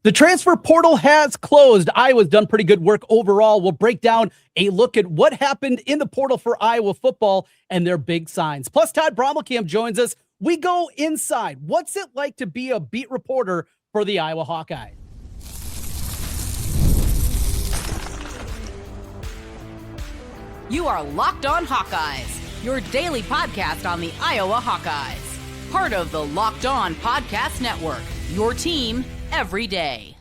The transfer portal has closed. Iowa's done pretty good work overall. We'll break down a look at what happened in the portal for Iowa football and their big signs. Plus, Todd Brommelkamp joins us. We go inside. What's it like to be a beat reporter for the Iowa Hawkeye? You are Locked On Hawkeyes, your daily podcast on the Iowa Hawkeyes. Part of the Locked On Podcast Network, your team every day.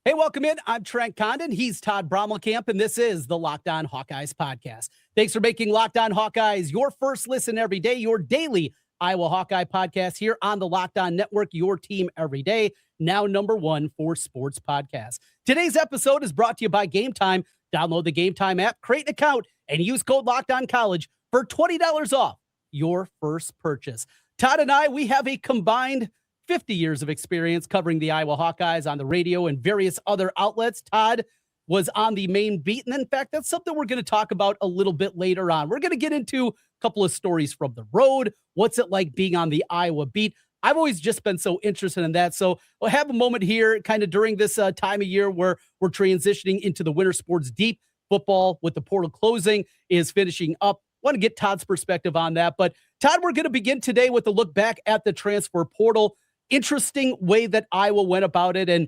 Hey, welcome in. I'm Trent Condon. He's Todd Brommelkamp, and this is the Locked On Hawkeyes podcast. Thanks for making Locked On Hawkeyes your first listen every day, your daily Iowa Hawkeye podcast here on the Locked On Network, your team every day, now #1 for sports podcasts. Today's episode is brought to you by Game Time. Download the Game Time app, create an account, and use code LOCKEDONCollege for $20 off your first purchase. Todd and I, we have a combined 50 years of experience covering the Iowa Hawkeyes on the radio and various other outlets. Todd was on the main beat. And in fact, that's something we're going to talk about a little bit later on. We're going to get into a couple of stories from the road. What's it like being on the Iowa beat? I've always just been so interested in that. So we'll have a moment here kind of during this time of year where we're transitioning into the winter sports deep. Football with the portal closing is finishing up. Want to get Todd's perspective on that. But Todd, we're going to begin today with a look back at the transfer portal. Interesting way that Iowa went about it. And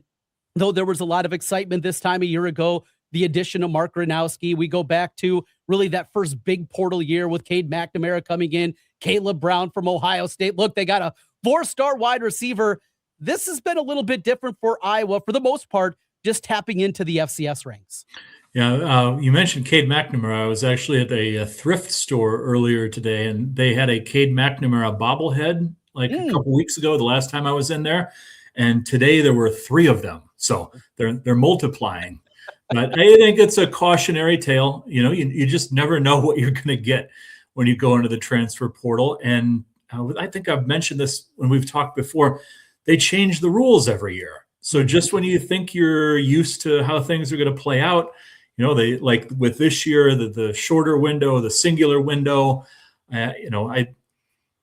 though there was a lot of excitement this time a year ago, the addition of Mark Gronowski, we go back to really that first big portal year with Cade McNamara coming in, Caleb Brown from Ohio State. Look, they got a 4-star wide receiver. This has been a little bit different for Iowa for the most part, just tapping into the FCS ranks. Yeah, you mentioned Cade McNamara. I was actually at a thrift store earlier today, and they had a Cade McNamara bobblehead like a couple weeks ago, the last time I was in there. And today there were 3 of them. So they're multiplying. But I think it's a cautionary tale. You know, you just never know what you're going to get when you go into the transfer portal. And I think I've mentioned this when we've talked before. They change the rules every year. So just when you think you're used to how things are going to play out, you know, they like with this year, the shorter window, the singular window,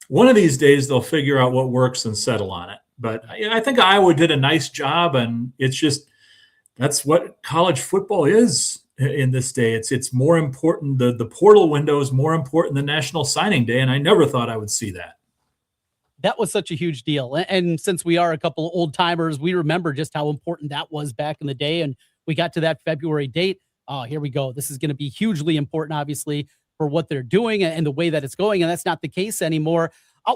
one of these days they'll figure out what works and settle on it. But I think Iowa did a nice job, and it's just that's what college football is in this day. It's more important. The portal window is more important than National Signing Day, and I never thought I would see that. That was such a huge deal. And since we are a couple of old timers, we remember just how important that was back in the day. And we got to that February date. Oh, here we go. This is going to be hugely important, obviously, for what they're doing and the way that it's going. And that's not the case anymore.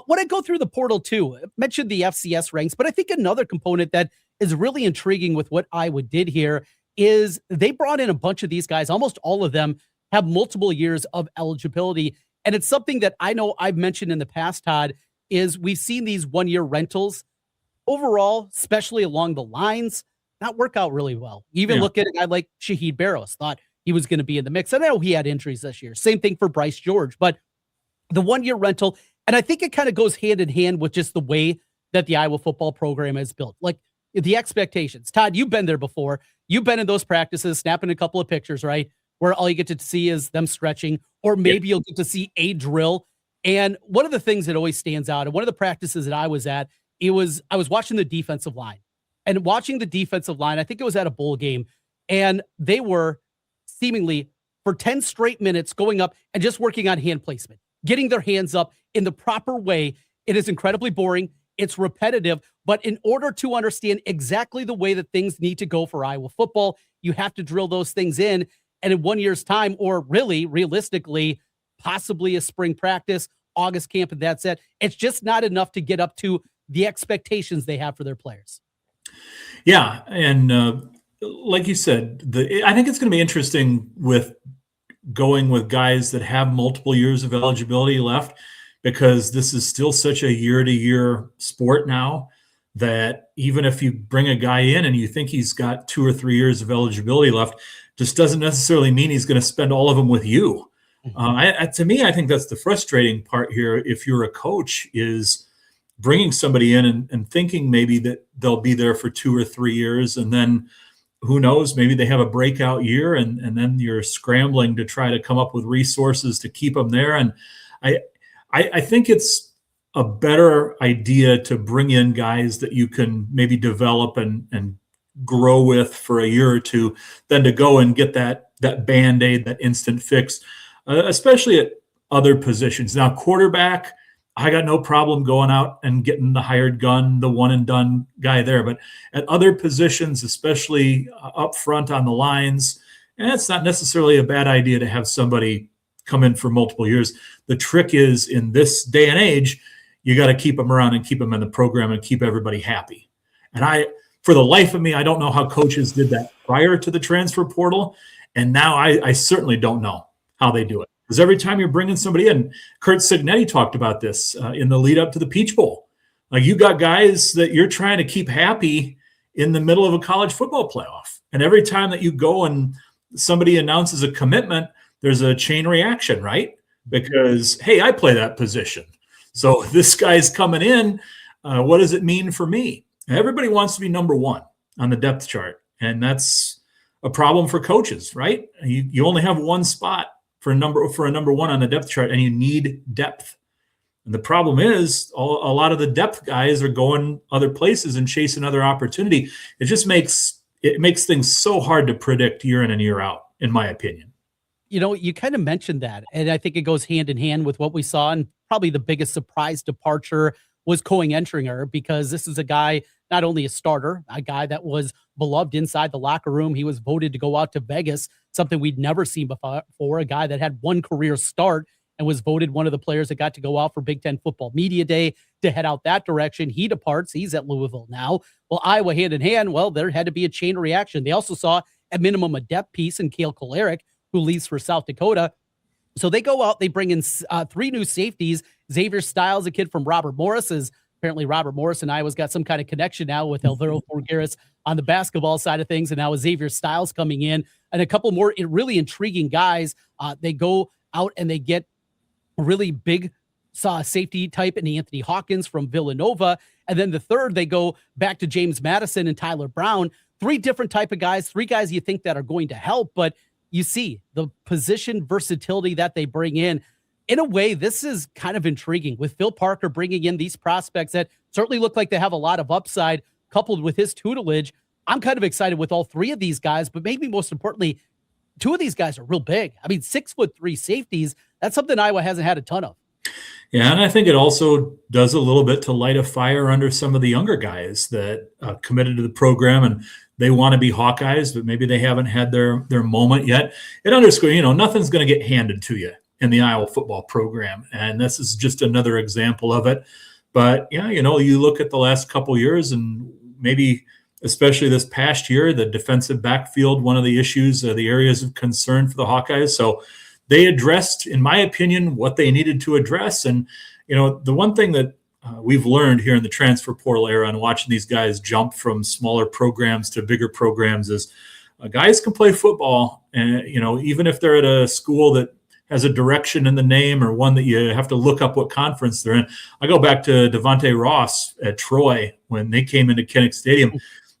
When I go through the portal too, I mentioned the FCS ranks, but I think another component that is really intriguing with what Iowa did here is they brought in a bunch of these guys. Almost all of them have multiple years of eligibility. And it's something that I know I've mentioned in the past, Todd, is we've seen these one-year rentals overall, especially along the lines, not work out really well. Even look at a guy like Shaheed Barrows, thought he was going to be in the mix. I know he had injuries this year. Same thing for Bryce George, but the one-year rental, and I think it kind of goes hand in hand with just the way that the Iowa football program is built. Like the expectations. Todd, you've been there before. You've been in those practices, snapping a couple of pictures, right? Where all you get to see is them stretching, or maybe you'll get to see a drill. And one of the things that always stands out, and one of the practices that I was at, I was watching the defensive line. And watching the defensive line, I think it was at a bowl game, and they were seemingly for 10 straight minutes going up and just working on hand placement, getting their hands up in the proper way. It is incredibly boring. It's repetitive. But in order to understand exactly the way that things need to go for Iowa football, you have to drill those things in. And in 1 year's time, or really, realistically, possibly a spring practice, August camp, and that's it. It's just not enough to get up to the expectations they have for their players. Yeah, and like you said, I think it's going to be interesting with going with guys that have multiple years of eligibility left, because this is still such a year-to-year sport now that even if you bring a guy in and you think he's got 2 or 3 years of eligibility left, just doesn't necessarily mean he's going to spend all of them with you. To me, I think that's the frustrating part here. If you're a coach, is bringing somebody in and thinking maybe that they'll be there for 2 or 3 years, and then who knows, maybe they have a breakout year, and then you're scrambling to try to come up with resources to keep them there. And I think it's a better idea to bring in guys that you can maybe develop and grow with for a year or two than to go and get that Band-Aid, that instant fix, especially at other positions. Now, quarterback, I got no problem going out and getting the hired gun, the one and done guy there. But at other positions, especially up front on the lines, and it's not necessarily a bad idea to have somebody come in for multiple years. The trick is, in this day and age, you got to keep them around and keep them in the program and keep everybody happy. And for the life of me, I don't know how coaches did that prior to the transfer portal. And now I certainly don't know how they do it. Because every time you're bringing somebody in, Kurt Signetti talked about this in the lead up to the Peach Bowl. Like, you got guys that you're trying to keep happy in the middle of a college football playoff. And every time that you go and somebody announces a commitment, there's a chain reaction, right? Because, hey, I play that position. So this guy's coming in. What does it mean for me? Everybody wants to be number one on the depth chart. And that's a problem for coaches, right? You only have one spot for a number one on the depth chart, and you need depth. And the problem is, a lot of the depth guys are going other places and chasing other opportunity. It just makes things so hard to predict year in and year out, in my opinion. You know, you kind of mentioned that, and I think it goes hand in hand with what we saw. And probably the biggest surprise departure was Cohen Enteringher, because this is a guy, not only a starter, a guy that was beloved inside the locker room. He was voted to go out to Vegas, something we'd never seen before. A guy that had one career start and was voted one of the players that got to go out for Big Ten Football Media Day to head out that direction. He departs. He's at Louisville now. Well, Iowa, hand in hand, well, there had to be a chain reaction. They also saw, at minimum, a depth piece in Cale Kolarek, who leaves for South Dakota. So they go out, they bring in 3 new safeties. Xavier Styles, a kid from Robert Morris's. Apparently Robert Morris and Iowa's got some kind of connection now with Alvaro Forgueras on the basketball side of things. And now with Xavier Styles coming in and a couple more really intriguing guys, they go out and they get a really big safety type in Anthony Hawkins from Villanova. And then the third, they go back to James Madison and Tyler Brown. 3 different type of guys, 3 guys you think that are going to help, but you see the position versatility that they bring in. In a way, this is kind of intriguing with Phil Parker bringing in these prospects that certainly look like they have a lot of upside, coupled with his tutelage. I'm kind of excited with all 3 of these guys, but maybe most importantly, 2 of these guys are real big. I mean, 6'3" safeties. That's something Iowa hasn't had a ton of. Yeah, and I think it also does a little bit to light a fire under some of the younger guys that committed to the program, and they want to be Hawkeyes, but maybe they haven't had their moment yet. It underscores, nothing's going to get handed to you in the Iowa football program, and this is just another example of it. But yeah, you look at the last couple years, and maybe especially this past year, the defensive backfield, one of the issues, the areas of concern for the Hawkeyes. So they addressed, in my opinion, what they needed to address. And, the one thing that we've learned here in the transfer portal era and watching these guys jump from smaller programs to bigger programs is guys can play football. And, even if they're at a school that has a direction in the name or one that you have to look up what conference they're in. I go back to Devontae Ross at Troy when they came into Kinnick Stadium.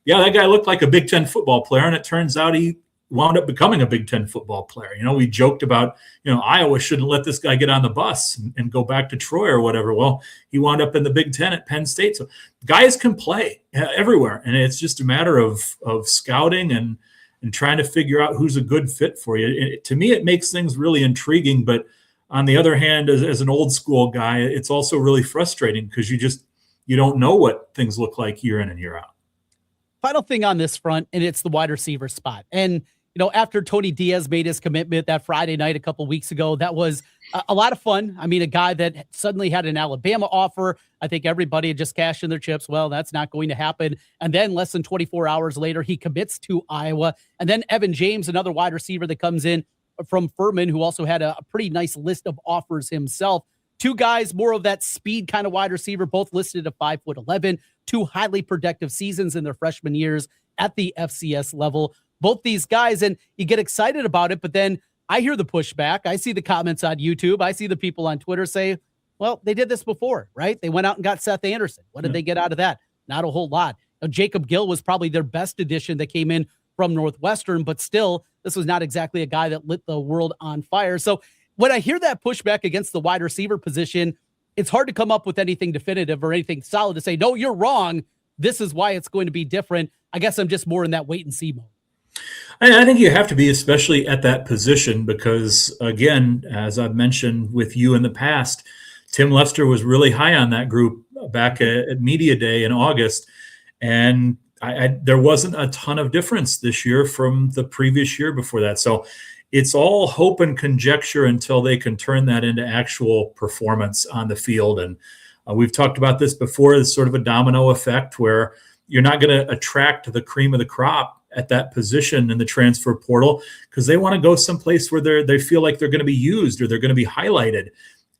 Yeah, that guy looked like a Big Ten football player, and it turns out he wound up becoming a Big Ten football player. We joked about, Iowa shouldn't let this guy get on the bus and go back to Troy or whatever. Well, he wound up in the Big Ten at Penn State. So guys can play everywhere, and it's just a matter of scouting and trying to figure out who's a good fit for you. To me, it makes things really intriguing. But on the other hand, as an old school guy, it's also really frustrating because you don't know what things look like year in and year out. Final thing on this front, and it's the wide receiver spot. And, after Tony Diaz made his commitment that Friday night a couple weeks ago, that was a lot of fun. I mean, a guy that suddenly had an Alabama offer. I think everybody had just cashed in their chips. Well, that's not going to happen. And then less than 24 hours later, he commits to Iowa. And then Evan James, another wide receiver that comes in from Furman, who also had a pretty nice list of offers himself. 2 guys, more of that speed kind of wide receiver, both listed at 5'11", 2 highly productive seasons in their freshman years at the FCS level. Both these guys, and you get excited about it, but then I hear the pushback. I see the comments on YouTube. I see the people on Twitter say, well, they did this before, right? They went out and got Seth Anderson. What did they get out of that? Not a whole lot. Jacob Gill was probably their best addition that came in from Northwestern, but still, this was not exactly a guy that lit the world on fire. So when I hear that pushback against the wide receiver position, it's hard to come up with anything definitive or anything solid to say, no, you're wrong. This is why it's going to be different. I guess I'm just more in that wait and see mode. I think you have to be, especially at that position, because, again, as I've mentioned with you in the past, Tim Lester was really high on that group back at Media Day in August, and there wasn't a ton of difference this year from the previous year before that. So it's all hope and conjecture until they can turn that into actual performance on the field. And we've talked about this before. It's sort of a domino effect where you're not going to attract the cream of the crop at that position in the transfer portal because they want to go someplace where they feel like they're going to be used or they're going to be highlighted.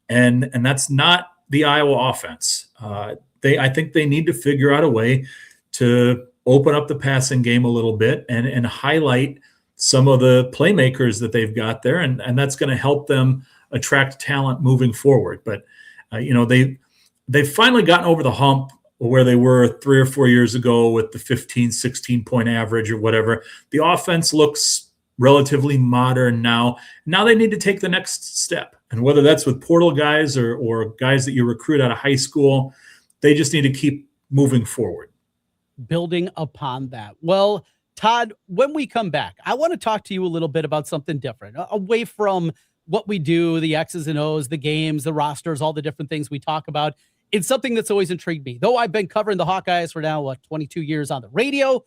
And that's not the Iowa offense. I think they need to figure out a way to open up the passing game a little bit and highlight some of the playmakers that they've got there. And that's going to help them attract talent moving forward. But, they've finally gotten over the hump where they were 3 or 4 years ago with the 15, 16 point average or whatever. The offense looks relatively modern now. Now they need to take the next step. And whether that's with portal guys or guys that you recruit out of high school, they just need to keep moving forward. Building upon that. Well, Todd, when we come back, I want to talk to you a little bit about something different, away from what we do, the X's and O's, the games, the rosters, all the different things we talk about. It's something that's always intrigued me. Though I've been covering the Hawkeyes for now, 22 years on the radio,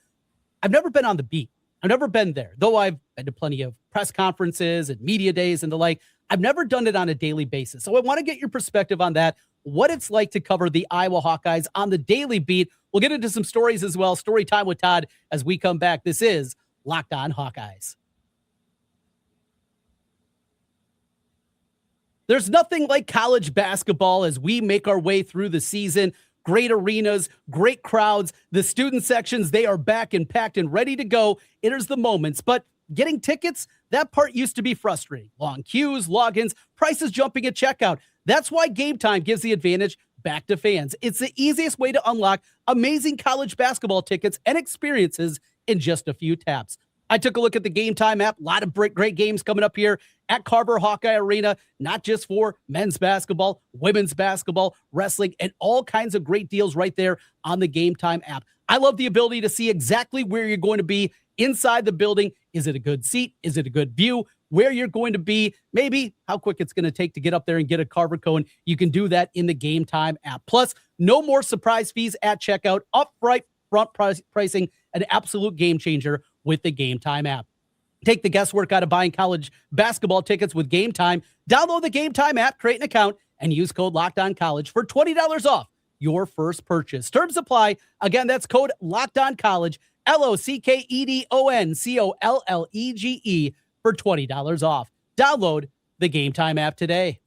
I've never been on the beat. I've never been there. Though I've been to plenty of press conferences and media days and the like, I've never done it on a daily basis. So I want to get your perspective on that, what it's like to cover the Iowa Hawkeyes on the daily beat. We'll get into some stories as well. Story time with Todd as we come back. This is Locked On Hawkeyes. There's nothing like college basketball as we make our way through the season. Great arenas, great crowds. The student sections, they are back and packed and ready to go. Enters the moments, but getting tickets, that part used to be frustrating. Long queues, logins, prices jumping at checkout. That's why Game Time gives the advantage back to fans. It's the easiest way to unlock amazing college basketball tickets and experiences in just a few taps. I took a look at the Game Time app. A lot of great games coming up here at Carver Hawkeye Arena, not just for men's basketball, women's basketball, wrestling, and all kinds of great deals right there on the Game Time app. I love the ability to see exactly where you're going to be inside the building. Is it a good seat? Is it a good view? Where you're going to be, maybe how quick it's going to take to get up there and get a Carver Cohen. You can do that in the Game Time app. Plus, no more surprise fees at checkout. Upfront pricing, an absolute game changer with the Game Time app. Take the guesswork out of buying college basketball tickets with Game Time. Download the Game Time app, create an account, and use code LOCKEDONCollege for $20 off your first purchase. Terms apply. Again, that's code LOCKEDONCollege, LOCKEDONCOLLEGE for $20 off. Download the Game Time app today.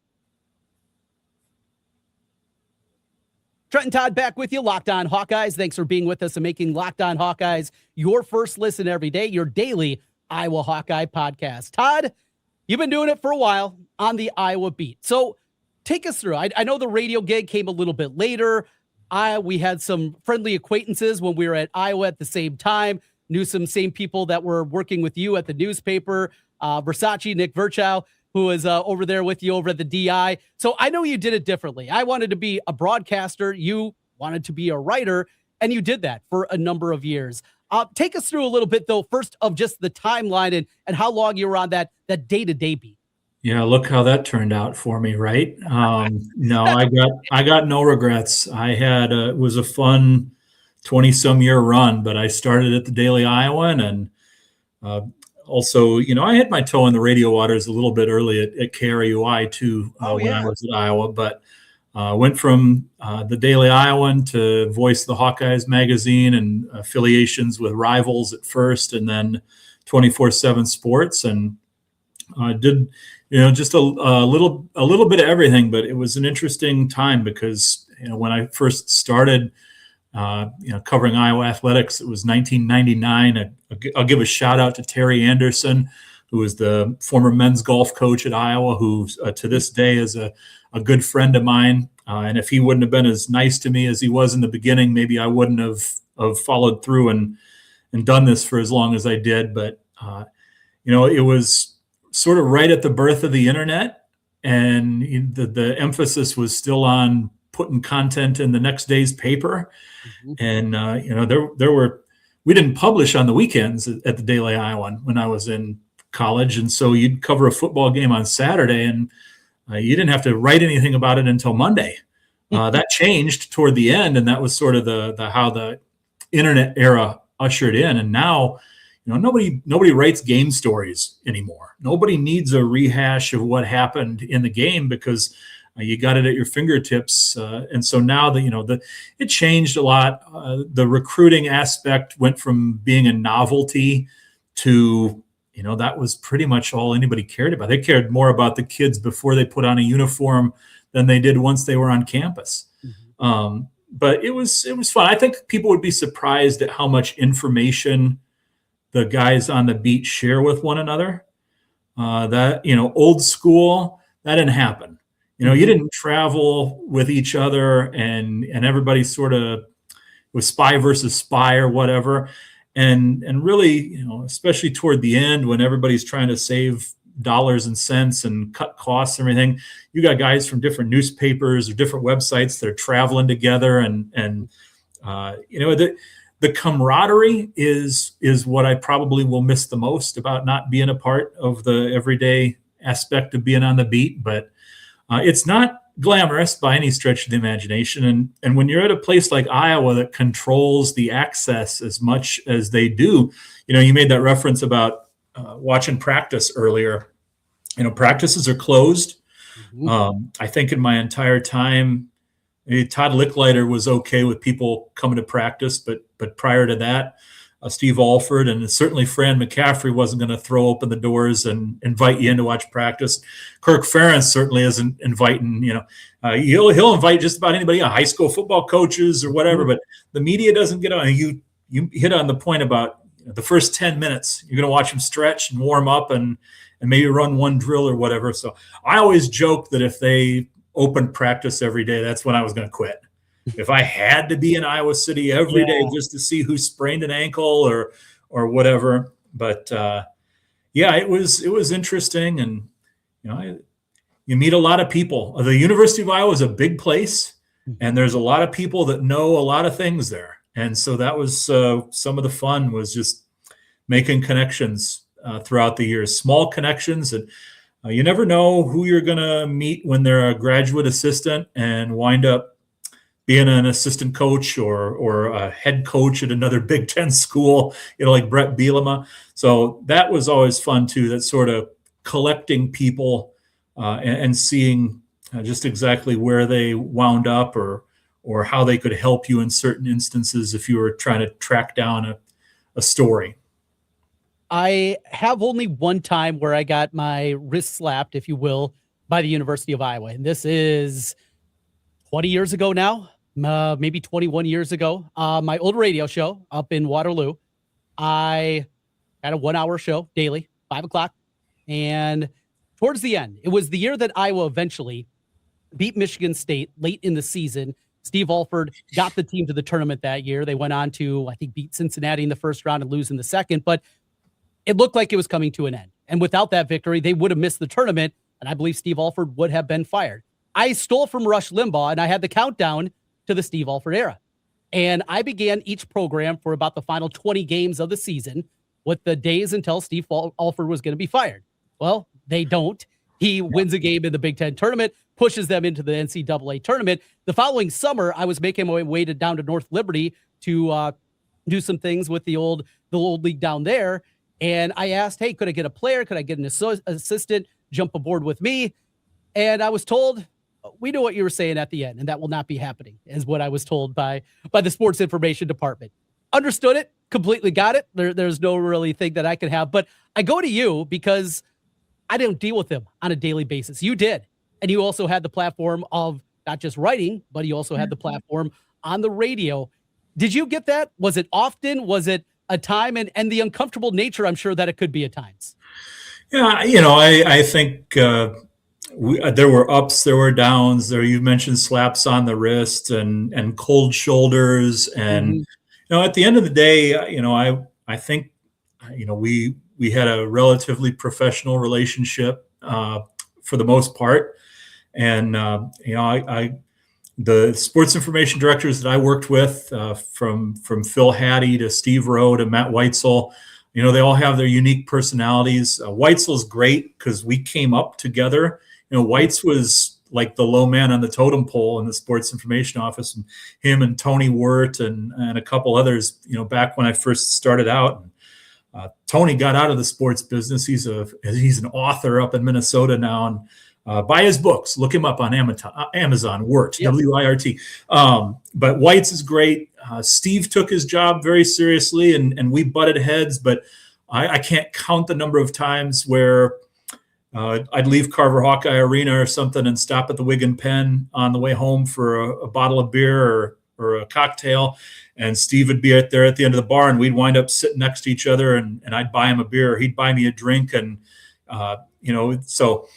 Trent and Todd back with you, Locked On Hawkeyes. Thanks for being with us and making Locked On Hawkeyes your first listen every day, your daily Iowa Hawkeye podcast. Todd, you've been doing it for a while on the Iowa beat. So take us through. I know the radio gig came a little bit later. We had some friendly acquaintances when we were at Iowa at the same time, knew some same people that were working with you at the newspaper, Versace, Nick Virchow, who was over there with you over at the DI. So I know you did it differently. I wanted to be a broadcaster. You wanted to be a writer, and you did that for a number of years. Take us through a little bit, though, first of just the timeline and how long you were on that day-to-day beat. Yeah, look how that turned out for me, right? No, I got no regrets. I had it was a fun 20-some year run, but I started at the Daily Iowan, and also, I had my toe in the radio waters a little bit early at KRUI too when I was at Iowa, but went from the Daily Iowan to voice the Hawkeyes magazine and affiliations with Rivals at first, and then 24/7 Sports, and did just a little bit of everything. But it was an interesting time because when I first started covering Iowa athletics, it was 1999. I'll give a shout out to Terry Anderson, who was the former men's golf coach at Iowa, who to this day is a good friend of mine. And if he wouldn't have been as nice to me as he was in the beginning, maybe I wouldn't have followed through and done this for as long as I did. But, it was sort of right at the birth of the internet. and the emphasis was still on putting content in the next day's paper. And we didn't publish on the weekends at the Daily Iowan when I was in college, and so you'd cover a football game on Saturday, and you didn't have to write anything about it until Monday. That changed toward the end, and that was sort of the how the internet era ushered in. And now, nobody writes game stories anymore. Nobody needs a rehash of what happened in the game because you got it at your fingertips. And so now it changed a lot. The recruiting aspect went from being a novelty to, that was pretty much all anybody cared about. They cared more about the kids before they put on a uniform than they did once they were on campus. But it was fun. I think people would be surprised at how much information the guys on the beat share with one another. Old school, that didn't happen. You didn't travel with each other and everybody sort of was spy versus spy or whatever. And really, especially toward the end when everybody's trying to save dollars and cents and cut costs and everything, you got guys from different newspapers or different websites that are traveling together. The camaraderie is what I probably will miss the most about not being a part of the everyday aspect of being on the beat. But it's not glamorous by any stretch of the imagination. And when you're at a place like Iowa that controls the access as much as they do, you made that reference about watching practice earlier. Practices are closed. I think in my entire time, Todd Licklider was okay with people coming to practice, but prior to that, Steve Alford and certainly Fran McCaffrey wasn't going to throw open the doors and invite you in to watch practice. Kirk Ferentz certainly isn't inviting. He'll invite just about anybody, high school football coaches or whatever. But the media doesn't get on. You hit on the point about the first 10 minutes. You're going to watch them stretch and warm up and maybe run one drill or whatever. So I always joke that if they opened practice every day, that's when I was going to quit. If I had to be in Iowa City every day just to see who sprained an ankle or whatever. But it was interesting. And, you meet a lot of people. The University of Iowa is a big place, and there's a lot of people that know a lot of things there. And so that was some of the fun was just making connections throughout the years, small connections. And you never know who you're going to meet when they're a graduate assistant and wind up being an assistant coach or a head coach at another Big Ten school, like Brett Bielema. So that was always fun too, that sort of collecting people and seeing just exactly where they wound up or how they could help you in certain instances if you were trying to track down a story. I have only one time where I got my wrist slapped, if you will, by the University of Iowa. And this is 20 years ago now, maybe 21 years ago. My old radio show up in Waterloo, I had a 1-hour show daily, 5:00. And towards the end, it was the year that Iowa eventually beat Michigan State late in the season. Steve Alford got the team to the tournament that year. They went on to, I think, beat Cincinnati in the first round and lose in the second. But it looked like it was coming to an end. And without that victory, they would have missed the tournament. And I believe Steve Alford would have been fired. I stole from Rush Limbaugh, and I had the countdown to the Steve Alford era. And I began each program for about the final 20 games of the season with the days until Steve Alford was going to be fired. Well, they don't. He wins a game in the Big Ten tournament, pushes them into the NCAA tournament. The following summer, I was making my way down to North Liberty to do some things with the old league down there. And I asked, hey, could I get a player? Could I get an assistant jump aboard with me? And I was told, we know what you were saying at the end, and that will not be happening, is what I was told by the sports information department. Understood it, completely got it. There's no really thing that I could have. But I go to you because I don't deal with them on a daily basis. You did. And you also had the platform of not just writing, but you also had the platform on the radio. Did you get that? Was it often? Was it a time? And the uncomfortable nature, I'm sure that it could be at times. Yeah, I think there were ups, there were downs. There, you mentioned slaps on the wrist and cold shoulders, and at the end of the day, I think we had a relatively professional relationship for the most part. And, the sports information directors that I worked with, from Phil Hattie to Steve Rowe to Matt Weitzel, they all have their unique personalities. Weitzel's great because we came up together. Weitz was like the low man on the totem pole in the sports information office, and him and Tony Wirt and a couple others, back when I first started out. Tony got out of the sports business. He's an author up in Minnesota now, and buy his books. Look him up on Amazon. Wirt, Yep. W-I-R-T. But Weitz is great. Steve took his job very seriously, and we butted heads. But I can't count the number of times where I'd leave Carver Hawkeye Arena or something and stop at the Wig and Pen on the way home for a bottle of beer or a cocktail. And Steve would be out there at the end of the bar, and we'd wind up sitting next to each other, and I'd buy him a beer, or he'd buy me a drink. And, so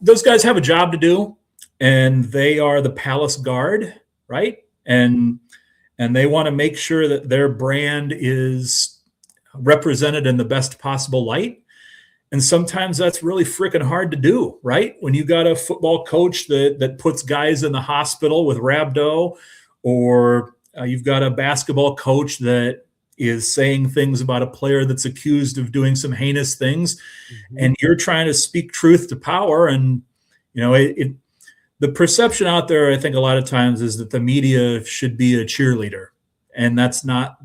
those guys have a job to do, and they are the Palace Guard, right? And they want to make sure that their brand is represented in the best possible light. And sometimes that's really freaking hard to do, right? When you got a football coach that puts guys in the hospital with rhabdo, or you've got a basketball coach that is saying things about a player that's accused of doing some heinous things, and you're trying to speak truth to power. And, the perception out there, I think a lot of times, is that the media should be a cheerleader, and that's not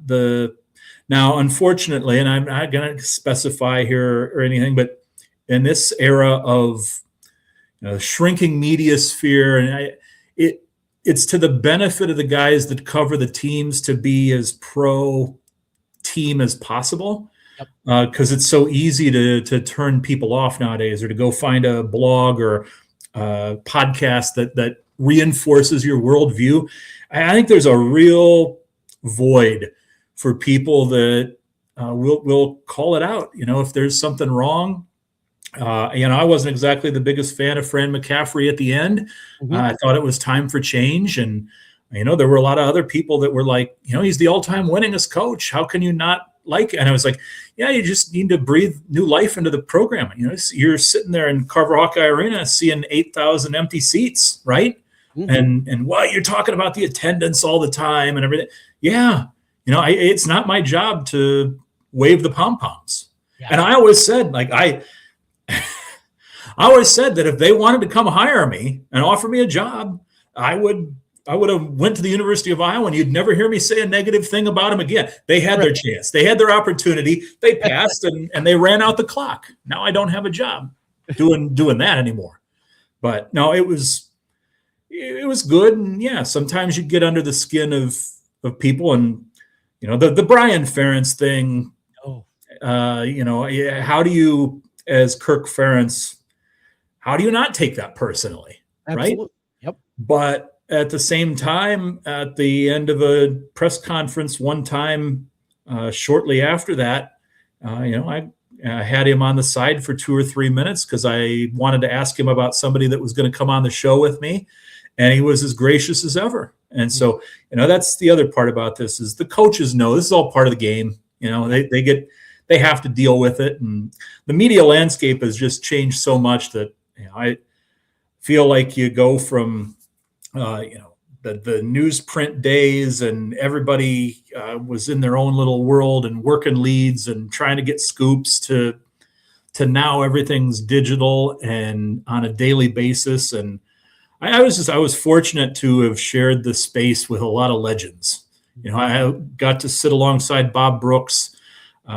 now, unfortunately, and I'm not going to specify here or anything, but in this era of shrinking media sphere, and it's to the benefit of the guys that cover the teams to be as pro team as possible, because it's so easy to turn people off nowadays, or to go find a blog or a podcast that reinforces your worldview. I think there's a real void for people that will call it out. If there's something wrong. I wasn't exactly the biggest fan of Fran McCaffrey at the end. I thought it was time for change. And, there were a lot of other people that were like, he's the all-time winningest coach. How can you not like it? And I was like, yeah, you just need to breathe new life into the program. You're sitting there in Carver Hawkeye Arena seeing 8,000 empty seats, right? And you're talking about the attendance all the time and everything. Yeah. It's not my job to wave the pom-poms. Yeah. And I always said, I always said that if they wanted to come hire me and offer me a job, I would have went to the University of Iowa, and you'd never hear me say a negative thing about them again. They had their chance. They had their opportunity. They passed, and they ran out the clock. Now I don't have a job doing that anymore. But no, it was good. And yeah, sometimes you get under the skin of people, and the Brian Ferentz thing. How do you, as Kirk Ferentz, how do you not take that personally? Absolutely. Right? Yep. But at the same time, at the end of a press conference one time, shortly after that, I had him on the side for 2 or 3 minutes because I wanted to ask him about somebody that was going to come on the show with me, and he was as gracious as ever. And so, that's the other part about this, is the coaches know this is all part of the game. They have to deal with it, and the media landscape has just changed so much that I feel like you go from the newsprint days, and everybody was in their own little world and working leads and trying to get scoops, to now everything's digital and on a daily basis. And I was fortunate to have shared the space with a lot of legends. I got to sit alongside Bob Brooks,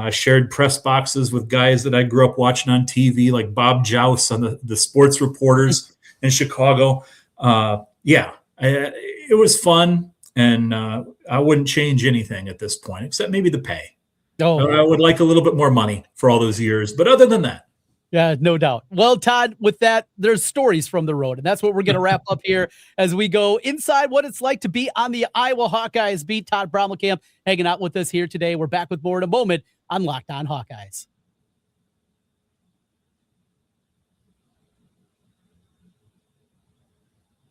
shared press boxes with guys that I grew up watching on TV, like Bob Joust on the sports reporters in Chicago. It was fun, and I wouldn't change anything at this point, except maybe the pay. I would like a little bit more money for all those years, but other than that. Yeah, no doubt. Well, Todd, with that, there's stories from the road, and that's what we're going to wrap up here as we go inside what it's like to be on the Iowa Hawkeyes beat. Todd Brommelkamp hanging out with us here today. We're back with more in a moment on Locked On Hawkeyes.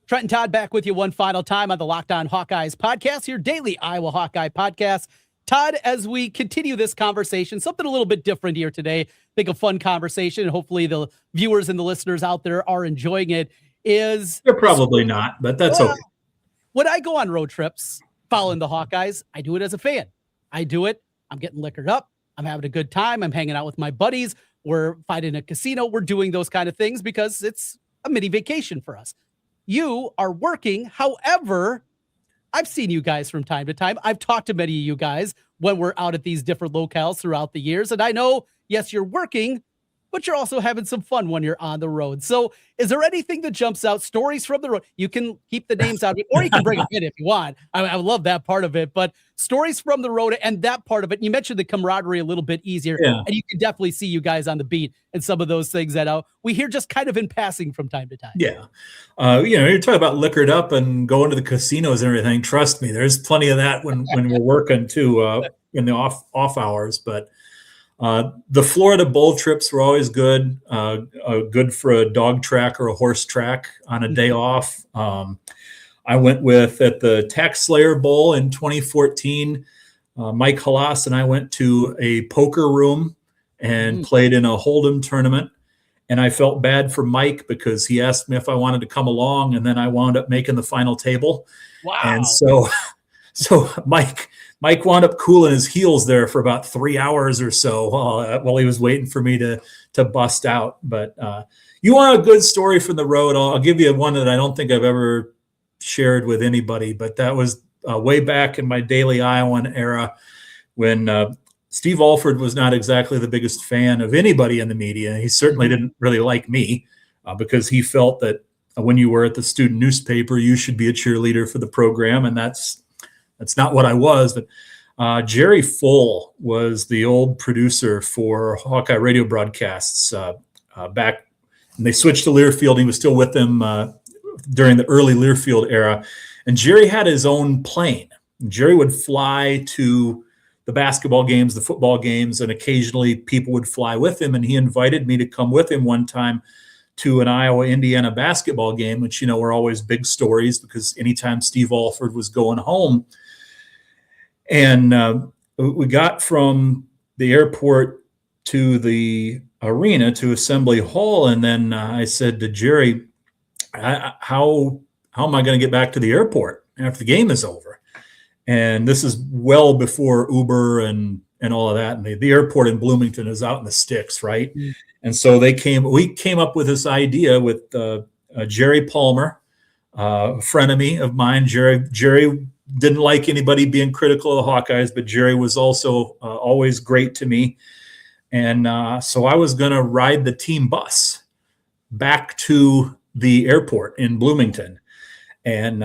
Trent and Todd back with you one final time on the Locked On Hawkeyes podcast, your daily Iowa Hawkeye podcast. Todd, as we continue this conversation, something a little bit different here today, I think a fun conversation, and hopefully the viewers and the listeners out there are enjoying it, is They're probably not, but that's okay. When I go on road trips following the Hawkeyes, I do it as a fan. I do it. I'm getting liquored up. I'm having a good time. I'm hanging out with my buddies. We're finding a casino. We're doing those kind of things because it's a mini vacation for us. You are working. However, I've seen you guys from time to time. I've talked to many of you guys when we're out at these different locales throughout the years. And I know, yes, you're working, but you're also having some fun when you're on the road. So is there anything that jumps out? Stories from the road? You can keep the names out, or you can bring them in if you want. I love that part of it, but stories from the road and that part of it. You mentioned the camaraderie a little bit easier, and you can definitely see you guys on the beat and some of those things that we hear just kind of in passing from time to time. Yeah. You're talking about liquored up and going to the casinos and everything. Trust me, there's plenty of that when we're working too, in the off hours, but the Florida bowl trips were always good, good for a dog track or a horse track on a day off. I went at the Tax Slayer Bowl in 2014. Mike Halas and I went to a poker room and played in a Hold'em tournament. And I felt bad for Mike because he asked me if I wanted to come along, and then I wound up making the final table. Wow. And so Mike wound up cooling his heels there for about 3 hours or so while he was waiting for me to bust out. But you want a good story from the road? I'll give you one that I don't think I've ever shared with anybody, but that was way back in my Daily Iowan era when Steve Alford was not exactly the biggest fan of anybody in the media. He certainly didn't really like me because he felt that when you were at the student newspaper, you should be a cheerleader for the program, and that's not what I was. But Jerry Full was the old producer for Hawkeye radio broadcasts back, and they switched to Learfield. He was still with them during the early Learfield era, and Jerry had his own plane. Jerry would fly to the basketball games, the football games, and occasionally people would fly with him, and he invited me to come with him one time to an Iowa-Indiana basketball game, which, were always big stories because anytime Steve Alford was going home. And we got from the airport to the arena, to Assembly Hall, and then I said to Jerry, how am I going to get back to the airport after the game is over? And this is well before Uber and all of that. And the airport in Bloomington is out in the sticks, right? Mm. And so we came up with this idea with Jerry Palmer, a frenemy of mine. Jerry didn't like anybody being critical of the Hawkeyes, but Jerry was also always great to me. And so I was going to ride the team bus back to the airport in Bloomington. And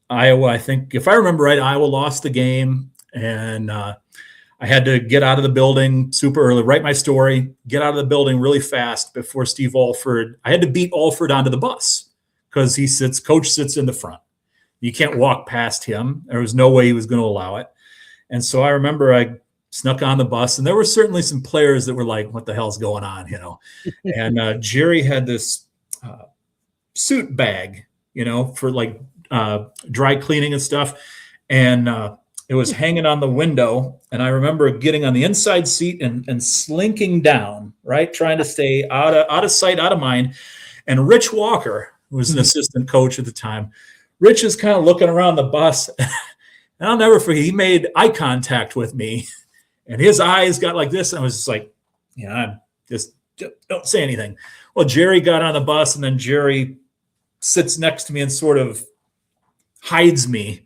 Iowa, I think, if I remember right, Iowa lost the game, and I had to get out of the building super early, write my story, get out of the building really fast before Steve Alford. I had to beat Alford onto the bus because coach sits in the front. You can't walk past him. There was no way he was going to allow it. And so I remember I snuck on the bus, and there were certainly some players that were like, what the hell's going on, And Jerry had this suit bag, for like dry cleaning and stuff. And it was hanging on the window. And I remember getting on the inside seat and slinking down, right? Trying to stay out of sight, out of mind. And Rich Walker, who was an assistant coach at the time, Rich is kind of looking around the bus. And I'll never forget, he made eye contact with me, and his eyes got like this. And I was just like, just don't say anything. Well, Jerry got on the bus, and then Jerry sits next to me and sort of hides me.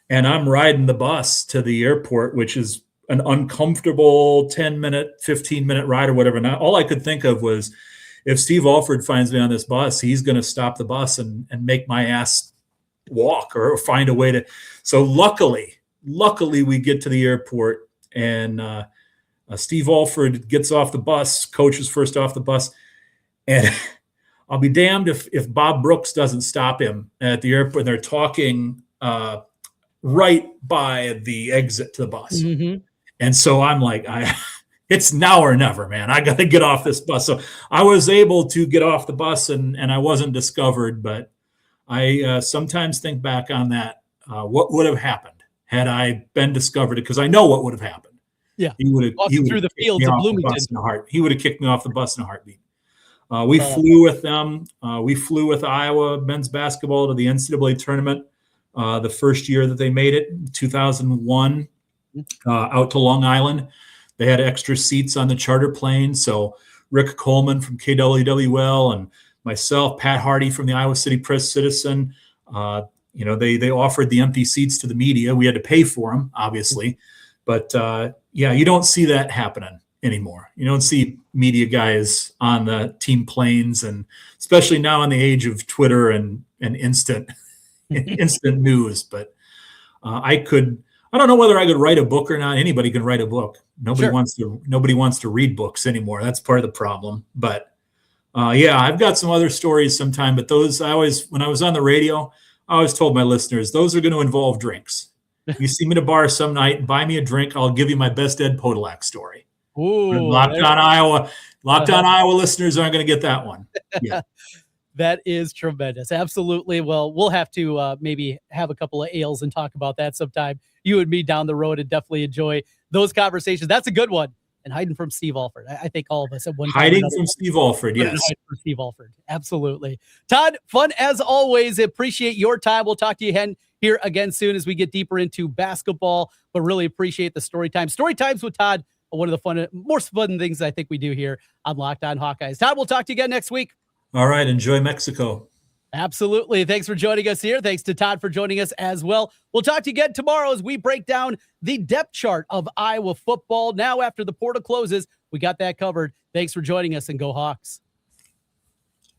And I'm riding the bus to the airport, which is an uncomfortable 10-minute, 15-minute ride or whatever. Now, all I could think of was, if Steve Alford finds me on this bus, he's going to stop the bus and make my ass walk or find a way to. So luckily we get to the airport, and Steve Alford gets off the bus. Coach is first off the bus, and I'll be damned if Bob Brooks doesn't stop him at the airport. They're talking right by the exit to the bus. Mm-hmm. And so I'm like, it's now or never, man. I got to get off this bus. So I was able to get off the bus, and I wasn't discovered, but I sometimes think back on that. What would have happened had I been discovered, because I know what would have happened. Yeah. He would have Walking through the fields of Bloomington. He would have kicked me off the bus in a heartbeat. We flew with them. We flew with Iowa men's basketball to the NCAA tournament the first year that they made it, 2001, out to Long Island. They had extra seats on the charter plane. So Rick Coleman from KWWL and myself, Pat Hardy from the Iowa City Press-Citizen, they offered the empty seats to the media. We had to pay for them, obviously. But, you don't see that happening anymore. You don't see media guys on the team planes, and especially now in the age of Twitter and instant news. But I don't know whether I could write a book or not. Anybody can write a book. Nobody wants to read books anymore. That's part of the problem. But I've got some other stories sometime, but when I was on the radio, I always told my listeners, those are going to involve drinks. You see me at a bar some night and buy me a drink, I'll give you my best Ed Podolak story. Ooh, Locked on Iowa listeners aren't going to get that one. Yeah. That is tremendous. Absolutely. Well, we'll have to maybe have a couple of ales and talk about that sometime. You and me down the road, and definitely enjoy those conversations. That's a good one. And hiding from Steve Alford. I think all of us at one time. Hiding from Steve Alford, yes. From Steve Alford. Absolutely. Todd, fun as always. Appreciate your time. We'll talk to you here again soon as we get deeper into basketball, but really appreciate the story time. Story times with Todd, one of the most fun things I think we do here on Locked On Hawkeyes. Todd, we'll talk to you again next week. All right. Enjoy Mexico. Absolutely. Thanks for joining us here. Thanks to Todd for joining us as well. We'll talk to you again tomorrow as we break down the depth chart of Iowa football. Now, after the portal closes, we got that covered. Thanks for joining us, and go Hawks.